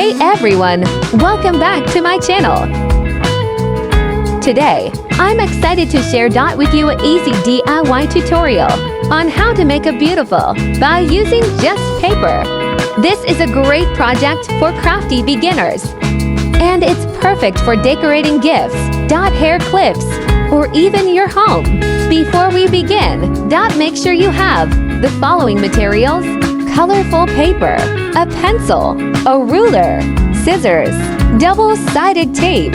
Hey everyone! Welcome back to my channel. Today, I'm excited to share with you an easy DIY tutorial on how to make a beautiful by using just paper. This is a great project for crafty beginners. And it's perfect for decorating gifts, hair clips, or even your home. Before we begin, make sure you have the following materials: colorful paper, a pencil, a ruler, scissors, double-sided tape,